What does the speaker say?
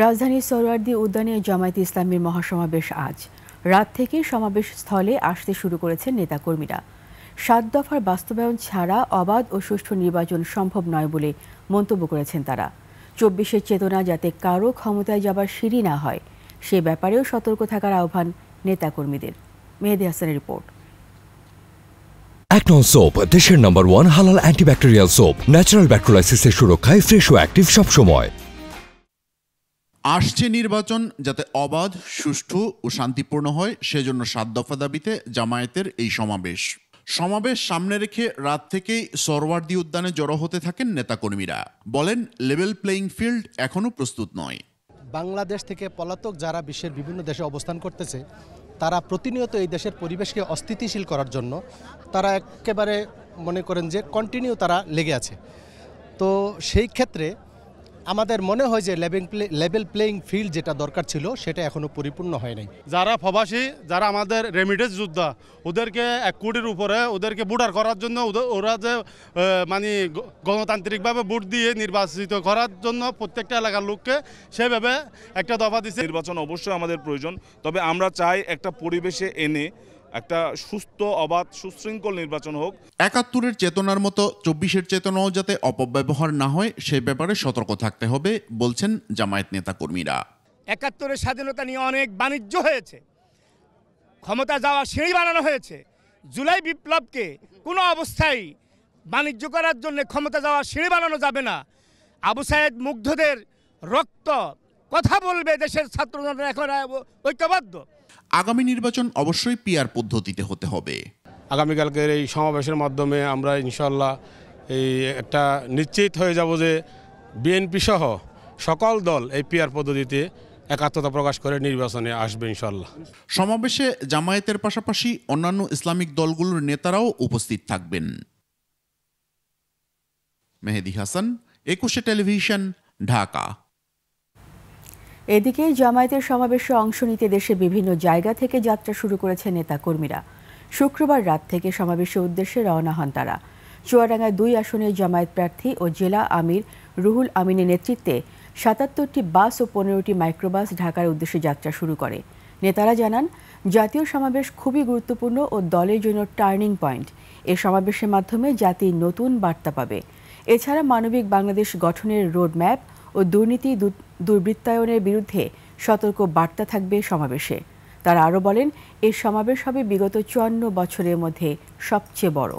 রাজধানীর সোহরাওয়ার্দী উদ্যানে জামায়াতে ইসলামীর মহাসমাবেশ আজ রাত থেকে সমাবেশ স্থলে আসতে শুরু করেছেন নেতাকর্মীরা। ৭ দফার বাস্তবায়ন ছাড়া অবাধ ও সুষ্ঠু নির্বাচন সম্ভব নয় বলে মন্তব্য করেছেন তারা। ২৪-এর চেতনা যাতে কারো ক্ষমতায় যাবার সিঁড়ি না হয় সে ব্যাপারেও সতর্ক থাকার আহ্বান নেতাকর্মীদের। মেহেদী হাসানের রিপোর্ট। একনল সোপ, দেশের নম্বর 1 হালাল অ্যান্টিব্যাকটেরিয়াল সোপ, ন্যাচারাল ব্যাকটেরিয়ালাইসিসের সুরক্ষায় ফ্রেশ ও অ্যাক্টিভ সবসময়। আসছে নির্বাচন যাতে অবাধ, সুষ্ঠু ও শান্তিপূর্ণ হয় সেজন্য ৭ দফা দাবিতে জামায়াতের এই সমাবেশ সামনে রেখে রাত থেকেই সোহরাওয়ার্দী উদ্যানে জড়ো হতে থাকেন নেতাকর্মীরা। বলেন, লেভেল প্লেইং ফিল্ড এখনো প্রস্তুত নয়। বাংলাদেশ থেকে পলাতক যারা বিশ্বের বিভিন্ন দেশে অবস্থান করতেছে তারা প্রতিনিয়ত এই দেশের পরিবেশকে অস্থিতিশীল করার জন্য তারা একেবারে মনে করেন যে কন্টিনিউ তারা লেগে আছে। তো সেই ক্ষেত্রে আমাদের মনে হয় যে লেভেল প্লেইং ফিল্ড যেটা দরকার ছিল সেটা এখনো পরিপূর্ণ হয় নাই। যারা প্রবাসী, যারা আমাদের রেমিটেন্স যোদ্ধা, ওদেরকে ১ কোটির উপরে ওদেরকে ভোটার করার জন্য ওরা যে মানে গণতান্ত্রিকভাবে ভোট দিয়ে নির্বাচিত করার জন্য প্রত্যেকটা এলাকার লোককে সেভাবে একটা দফা দিচ্ছে। নির্বাচন অবশ্যই আমাদের প্রয়োজন, তবে আমরা চাই একটা পরিবেশে এনে একটা সুস্থ, অবাধ, সুশৃঙ্খল নির্বাচন হোক। ৭১-এর চেতনার মতো ২৪-এর চেতনাও যাতে অপব্যবহার না হয় সে ব্যাপারে সতর্ক থাকতে হবে বলছেন জামায়াত নেতাকর্মীরা। ৭১-এর স্বাধীনতা নিয়ে অনেক বাণিজ্য হয়েছে, ক্ষমতা যাওয়া সিঁড়ি বানানো হয়েছে। জুলাই বিপ্লবকে কোনো অবস্থায় বাণিজ্য করার জন্য ক্ষমতা যাওয়া সিঁড়ি বানানো যাবে না। আবু সায়েদ মুগ্ধদের রক্ত কথা বলবে, দেশের ছাত্রজনরা এখন ঐক্যবদ্ধ। আগামী নির্বাচন অবশ্যই পিআর পদ্ধতিতে হতে হবে। আগামীকালকের এই সমাবেশের মাধ্যমে আমরা ইনশাল্লাহ এই একটা নিশ্চিত হয়ে যাব যে বিএনপি সহ সকল দল এই পিআর পদ্ধতিতে একাত্মতা প্রকাশ করে নির্বাচনে আসবে ইনশাল্লাহ। সমাবেশে জামায়াতের পাশাপাশি অন্যান্য ইসলামিক দলগুলোর নেতারাও উপস্থিত থাকবেন। মেহেদী হাসান, ২১ টেলিভিশন, ঢাকা। এদিকে জামায়াতের সমাবেশে অংশ নিতে দেশের বিভিন্ন জায়গা থেকে যাত্রা শুরু করেছে নেতাকর্মীরা। শুক্রবার রাত থেকে সমাবেশের উদ্দেশ্যে রওনা হন তারা। চুয়াডাঙ্গায় ২ আসনের জামায়াত প্রার্থী ও জেলা আমির রুহুল আমিনের নেতৃত্বে ৭৭টি বাস ও ১৫টি মাইক্রোবাস ঢাকার উদ্দেশ্যে যাত্রা শুরু করে। নেতারা জানান, জাতীয় সমাবেশ খুবই গুরুত্বপূর্ণ ও দলের জন্য টার্নিং পয়েন্ট। এ সমাবেশের মাধ্যমে জাতি নতুন বার্তা পাবে। এছাড়া মানবিক বাংলাদেশ গঠনের রোডম্যাপ ও দুর্নীতি দুর্বৃত্তায়নের বিরুদ্ধে সতর্ক বার্তা থাকবে সমাবেশে। তারা আরও বলেন, এই সমাবেশ হবে বিগত ৫৪ বছরের মধ্যে সবচেয়ে বড়।